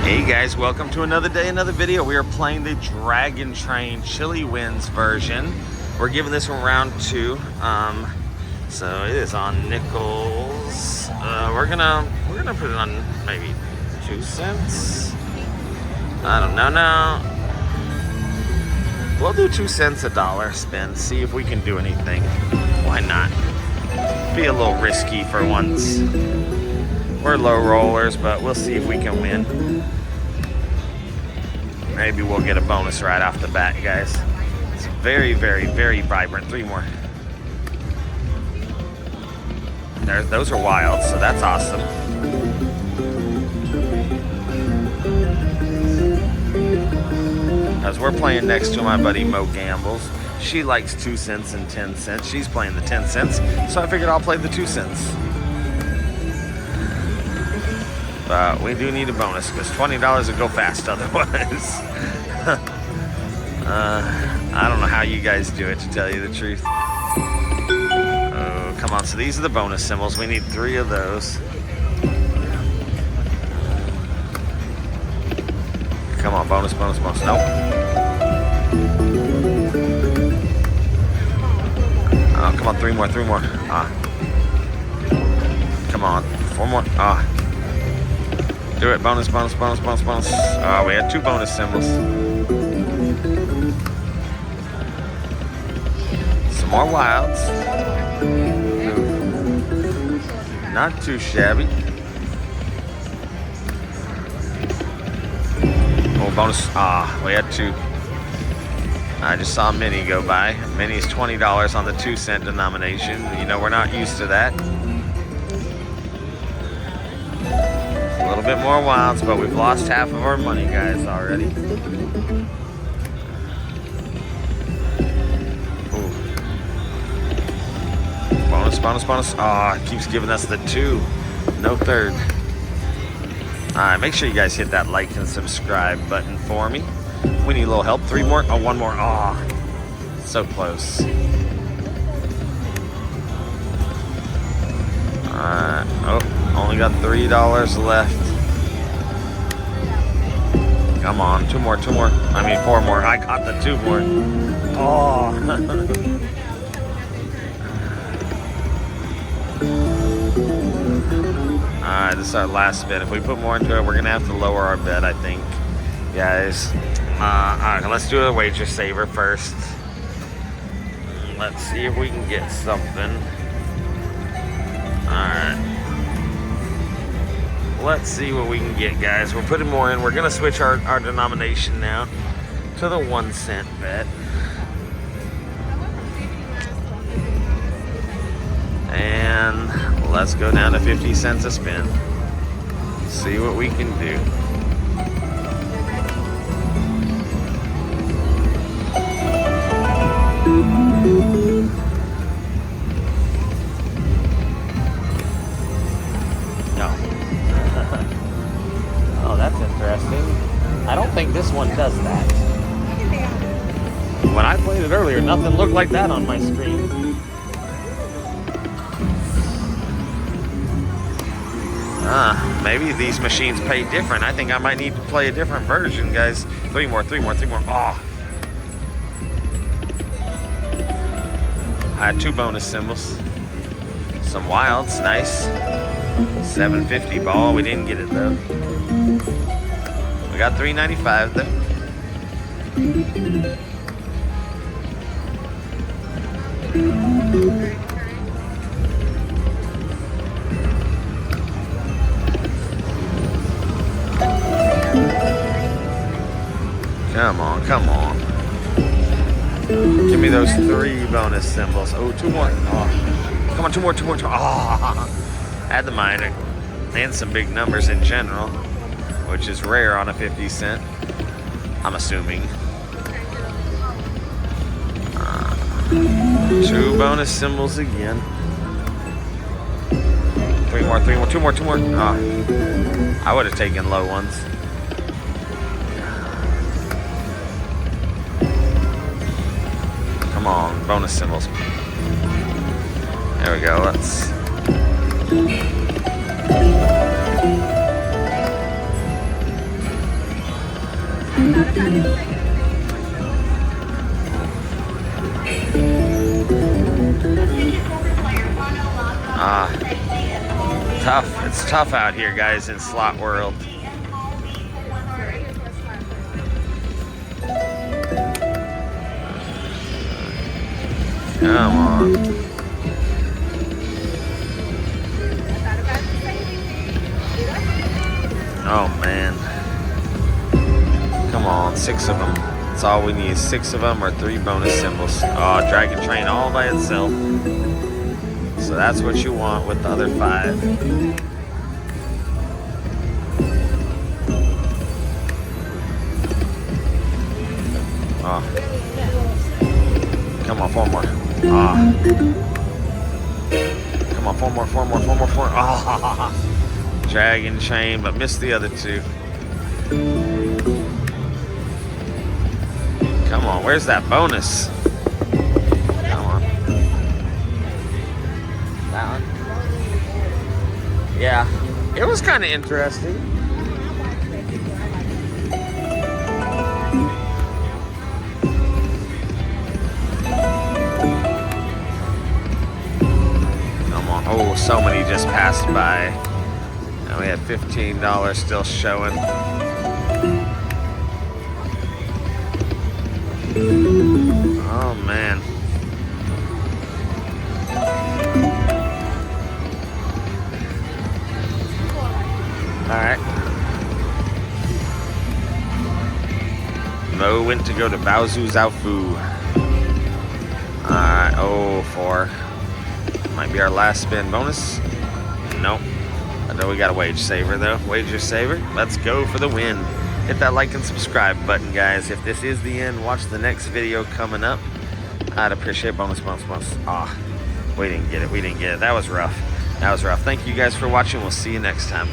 Hey guys, welcome to another day, another video. We are playing the Dragon Train Chili Wins version. We're giving this one round 2. So it is on nickels. We're gonna put it on maybe 2 cents. I don't know now. We'll do 2 cents a dollar spin. See if we can do anything. Why not? Be a little risky for once. We're low rollers, but we'll see if we can win. Maybe we'll get a bonus right off the bat, guys. It's very, very, very vibrant. 3 more. Those are wild, so that's awesome. As we're playing next to my buddy Mo Gambles. She likes 2 cents and 10 cents. She's playing the 10 cents, so I figured I'll play the 2 cents. But we do need a bonus because $20 would go fast otherwise. I don't know how you guys do it, to tell you the truth. Oh, come on. So these are the bonus symbols. We need 3 of those. Come on, bonus, bonus, bonus. Nope. Oh, come on, 3 more, 3 more. Come on, 4 more. Do it. Bonus, bonus, bonus, bonus, bonus. We had 2 bonus symbols. Some more wilds. Not too shabby. Oh, bonus. We had 2. I just saw Minnie go by. Minnie's $20 on the 2 cent denomination. You know, we're not used to that. A little bit more wilds, but we've lost half of our money, guys, already. Ooh. Bonus, bonus, bonus. It keeps giving us the 2. No 3rd. Alright, make sure you guys hit that like and subscribe button for me. We need a little help. 3 more. 1 more. So close. Alright. Only got $3 left. Come on, 2 more, 2 more. I mean, 4 more. I got the 2 more. Alright, this is our last spin. If we put more into it, we're gonna have to lower our bet, I think, guys. Alright, let's do a wager saver first. Let's see if we can get something. Alright. Let's see what we can get, guys. We're putting more in. We're going to switch our denomination now to the 1 cent bet. And let's go down to 50 cents a spin. See what we can do. That's interesting. I don't think this one does that. When I played it earlier, nothing looked like that on my screen. Maybe these machines pay different. I think I might need to play a different version, guys. 3 more, 3 more, 3 more. I had 2 bonus symbols. Some wilds, nice. 750 ball, we didn't get it though. We got 395 though. Come on, come on. Give me those 3 bonus symbols. 2 more. Come on, 2 more, 2 more, 2 more. Add the minor and some big numbers in general, which is rare on a 50 cent, I'm assuming. 2 bonus symbols again. 3 more, 3 more, 2 more, 2 more. I would have taken low ones. Come on, bonus symbols. There we go, let's... Tough. It's tough out here, guys, in slot world. Come on. Oh, man. Come on, 6 of them. That's all we need. 6 of them or 3 bonus symbols. Oh, Dragon Train all by itself. So that's what you want with the other 5. Oh. Come on, 4 more. Ah. Come on, 4 more. Ah. Dragon Train, but missed the other 2. Come on, where's that bonus? Come on. That one? Yeah, it was kind of interesting. Come on. Oh, so many just passed by. Now we have $15 still showing. Oh, man. All right. Mo went to go to Baozu Zaofu. All right. Oh, 4. Might be our last spin bonus. Nope. I know we got a wage saver, though. Wager saver. Let's go for the win. Hit that like and subscribe button, guys. If this is the end, watch the next video coming up. I'd appreciate bonus. Ah, we didn't get it. That was rough. Thank you guys for watching. We'll see you next time.